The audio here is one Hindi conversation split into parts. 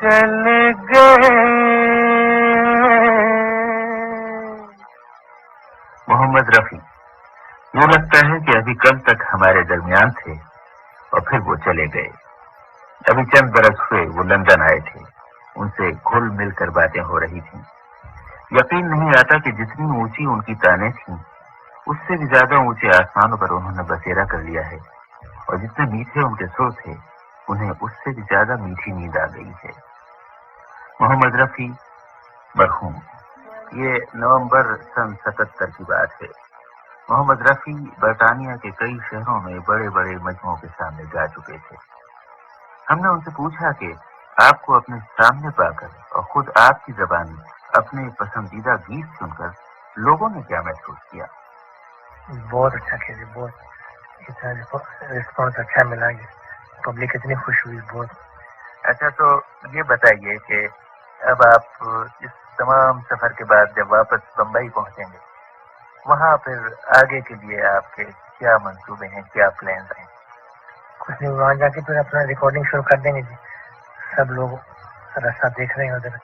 चले गए। मोहम्मद रफी, यूं लगता है कि अभी कल तक हमारे दरमियान थे और फिर वो चले गए। अभी चंद बरस हुए वो लंदन आए थे, उनसे घुल मिलकर बातें हो रही थीं। यकीन नहीं आता कि जितनी ऊंची उनकी तानें थीं, उससे भी ज्यादा ऊंचे आसमानों पर उन्होंने बसेरा कर लिया है, और जितने मीठे उनके सुर थे, उन्हें उससे भी ज्यादा मीठी नींद आ गई है। मोहम्मद रफी मरहूम। ये नवंबर सन 77 की बात है। मोहम्मद रफी बरतानिया के कई शहरों में बड़े बड़े मजमों के सामने गा चुके थे। हमने उनसे पूछा कि आपको अपने सामने पाकर और खुद आपकी जबान में अपने पसंदीदा गीत सुनकर लोगों ने क्या महसूस किया। बहुत अच्छा खेले, बहुत इतना रिस्पॉन्स अच्छा मिला, पब्लिक इतनी खुश हुई, बहुत अच्छा, तो ये बताइए कि अब आप इस तमाम सफर के बाद जब वापस बम्बई पहुंचेंगे, वहाँ फिर आगे के लिए आपके क्या मंसूबे हैं, क्या प्लान हैं? कुछ नहीं, वहाँ जाके फिर अपना रिकॉर्डिंग शुरू कर देंगे जी। सब लोग रास्ता देख रहे हैं, उधर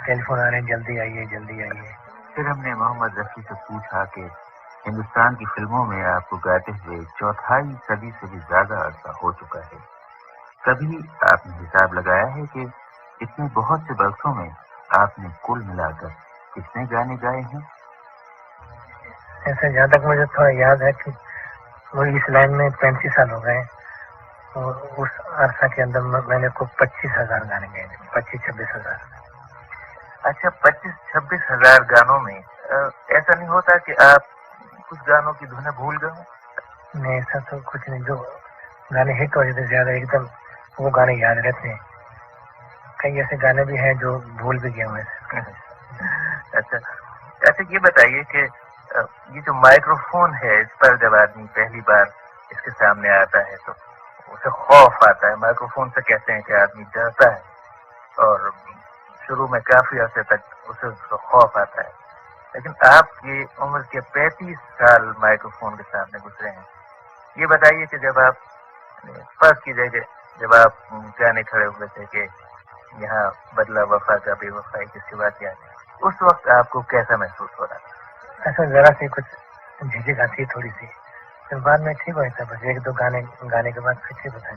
टेलीफोन आ रहे हैं, जल्दी आइए जल्दी आइए। फिर हमने मोहम्मद रफी से पूछा कि हिंदुस्तान की फिल्मों में आपको गाते हुए 4/4 सदी से भी ज्यादा अरसा हो चुका है। कभी आपने हिसाब लगाया है कि इतने बहुत से बरसों में आपने कुल मिलाकर कितने गाने गाए हैं? ऐसे जहाँ तक मुझे थोड़ा याद है कि वो इस लाइन में 35 साल हो गए, और उस अरसा के अंदर मैंने को 25,000 गाने गाए, 25-26,000। अच्छा, 25-26 हजार गानों में ऐसा नहीं होता कि आप कुछ गानों की धुनें भूल गए? नहीं, ऐसा तो कुछ नहीं। जो गाने हिट हो जाते ज्यादा एकदम, वो गाने याद रहते हैं। कई ऐसे गाने भी हैं जो भूल भी गए हुए। अच्छा अच्छा, ये बताइए कि ये जो माइक्रोफोन है, इस पर जब आदमी पहली बार इसके सामने आता है तो उसे खौफ आता है। माइक्रोफोन से कहते हैं कि आदमी डरता है, और शुरू में काफी अर्से तक उसे उसका खौफ आता है। लेकिन आपकी उम्र के 35 साल माइक्रोफोन के सामने गुजरे हैं। ये बताइए कि जब आप फर्स्ट कीजिए कि जब आप गाने खड़े हुए थे कि यहाँ बदला वफा का बेवफाई किसके बाद क्या है, उस वक्त आपको कैसा महसूस हो रहा था? ऐसा जरा सी कुछ झिझक आती है थोड़ी सी, फिर बाद में ठीक हो जाता है। बस 1-2 गाने गाने के बाद फिर ठीक होता है।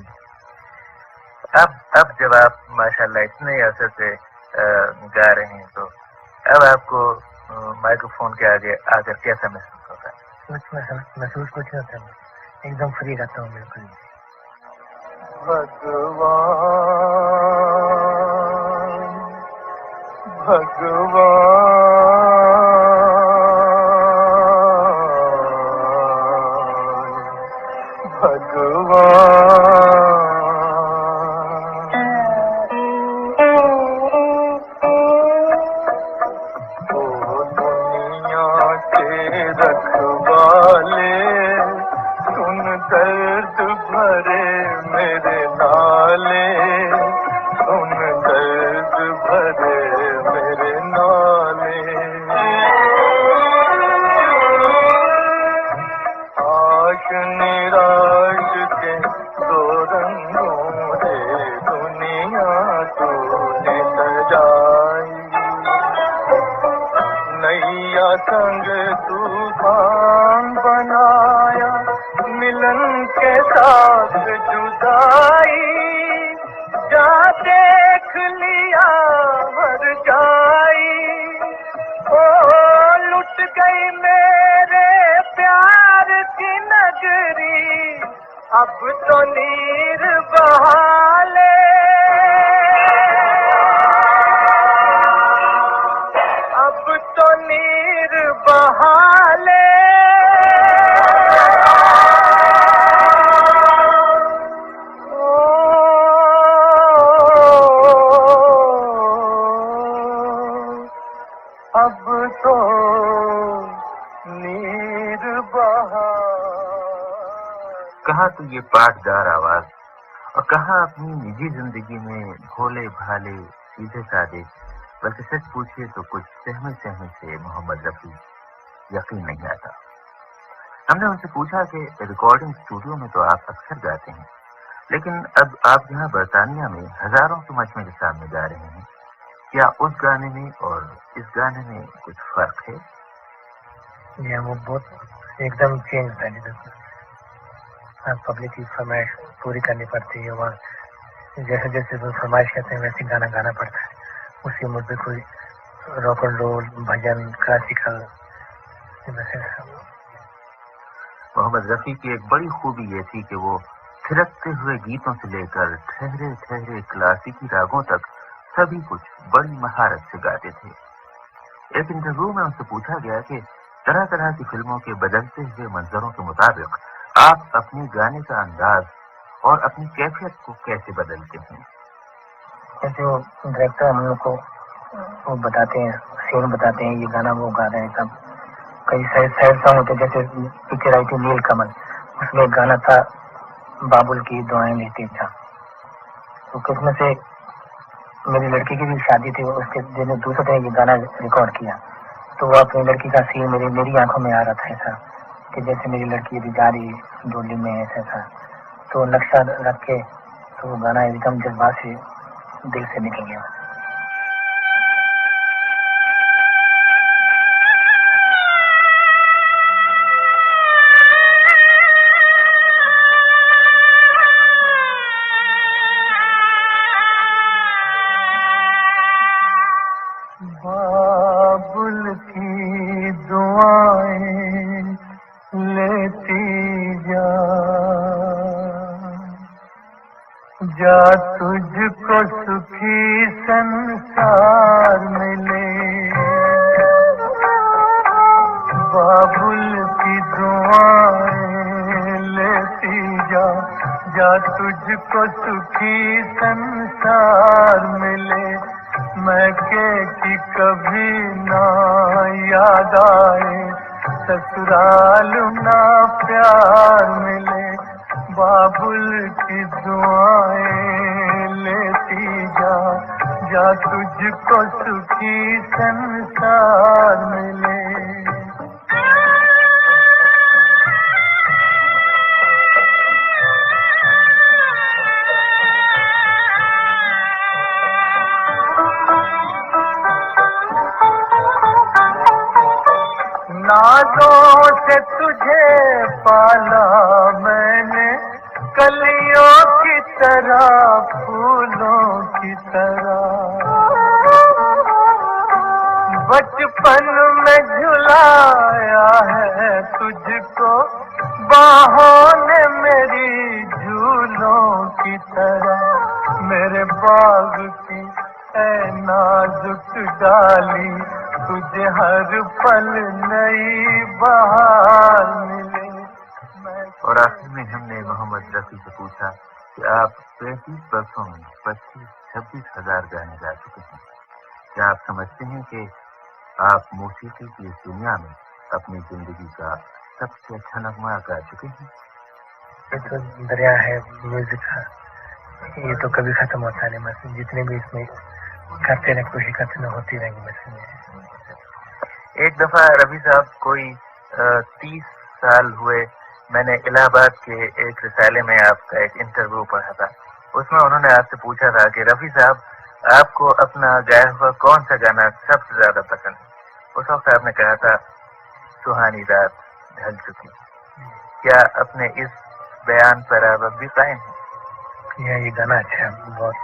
अब जब आप माशाल्लाह इतने अरसे से गा रहे हैं, तो अब आपको माइक्रोफोन के आगे आकर कैसा महसूस होता है? कुछ महसूस कुछ नहीं होता है, एकदम फ्री रहता हूँ बिल्कुल। संग तूफान बनाया, मिलन के साथ जुदाई, जा देख लिया हर जाई। ओ लुट गई मेरे प्यार की नगरी, अब तो नीर बहा ले, अब तो नीर बहा ले। अब तो नीर बहा। कहाँ तो ये पाठदार आवाज, और कहाँ अपनी निजी जिंदगी में भोले भाले सीधे साधे, बल्कि सच पूछिए तो कुछ सहमे सहमे से मोहम्मद रफी। यकीन नहीं आता। हमने उनसे पूछा कि रिकॉर्डिंग स्टूडियो में तो आप अक्सर गाते हैं, लेकिन अब आप यहाँ बरतानिया में हजारों के मजमे के सामने गा रहे हैं। क्या उस गाने में और इस गाने में कुछ फर्क है? ये वो बहुत एकदम चेंज होता है। जैसे पब्लिक की फरमाइश पूरी करनी पड़ती है, वहाँ जैसे जैसे वो फरमाइश करते हैं वैसे गाना गाना पड़ता है। उसी मूड पे कोई रॉक एंड रोल, भजन, क्लासिकल, मोहम्मद रफी की एक बड़ी खूबी ये थी कि वो थिरकते हुए गीतों से लेकर ठहरे ठहरे क्लासिकी रागों तक सभी कुछ बड़ी महारत से गाते थे। एक इंटरव्यू में उनसे पूछा गया कि तरह तरह की फिल्मों के बदलते हुए मंजरों के मुताबिक आप अपने गाने का अंदाज और अपनी कैफियत को कैसे बदलते हैं? जैसे वो डायरेक्टर हम लोग को वो बताते हैं, सीन बताते हैं, ये गाना वो गा रहे हैं सब। कई सैड सॉन्ग होते, जैसे पिक्चर आई थी नील कमल, उसमें एक गाना था बाबुल की दुआएं लेते था। तो किस्म से मेरी लड़की की भी शादी थी, उसके दिन दूसरे दिन ये गाना रिकॉर्ड किया। तो वो अपनी लड़की का सीन मेरी आंखों में आ रहा था, ऐसा कि जैसे मेरी लड़की अभी जा रही डोली में, ऐसा था। तो नक्शा रख के तो वो गाना एकदम जज्बात से दिल से निकल गया। बाबुल की दुआएं लेती जा तुझको सुखी संसार मिले। बाबुल की दुआएं लेती जा तुझको सुखी संसार मिले। मैं की कभी ना याद आए, ससुराल ना प्यार मिले। बाबुल की दुआएं लेती जा तुझको सुखी संसार मिले। नाज़ों से तुझे पाला मैंने, कलियों की तरह, फूलों की तरह। बचपन में झुलाया है तुझको बाहों ने मेरी, झूलों की तरह। मेरे बाग की है नाजुक डाली, तुझे हर पल नई बहार मिले। और आखिर में हमने मोहम्मद रफी से पूछा कि आप 35 वर्षों में 25-26 हजार गाने गा चुके हैं। क्या आप समझते हैं कि आप मौसीकी की इस दुनिया में अपनी जिंदगी का सबसे अच्छा नगमा गा चुके हैं? ये तो दरिया है म्यूजिक का, ये तो कभी खत्म होता नहीं। बस जितने भी इसमें करते रहे, कोशिश करते रहे, होती रहेंगी बस। एक दफा रफी साहब कोई 30 साल हुए, मैंने इलाहाबाद के एक रिसाले में आपका एक इंटरव्यू पढ़ा था। उसमें उन्होंने आपसे पूछा था कि रफी साहब आपको अपना गाया हुआ कौन सा गाना सबसे ज्यादा पसंद है? उस वक्त आपने कहा था सुहानी रात ढल चुकी। क्या अपने इस बयान पर आप अब भी कायम हैं? ये गाना अच्छा है, बहुत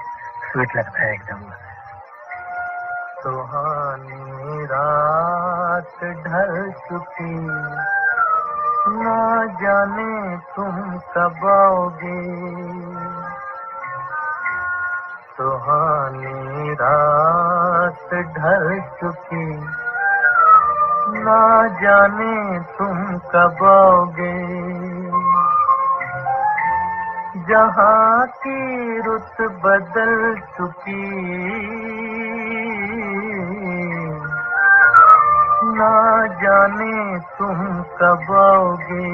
स्वीट लगता है एकदम। सुहानी रात ढल चुकी, ना जाने तुम कब आओगे। सुहानी रात ढल चुकी, ना जाने तुम कब आओगे। जहाँ की रुत बदल चुकी, ना जाने तुम कब आओगे।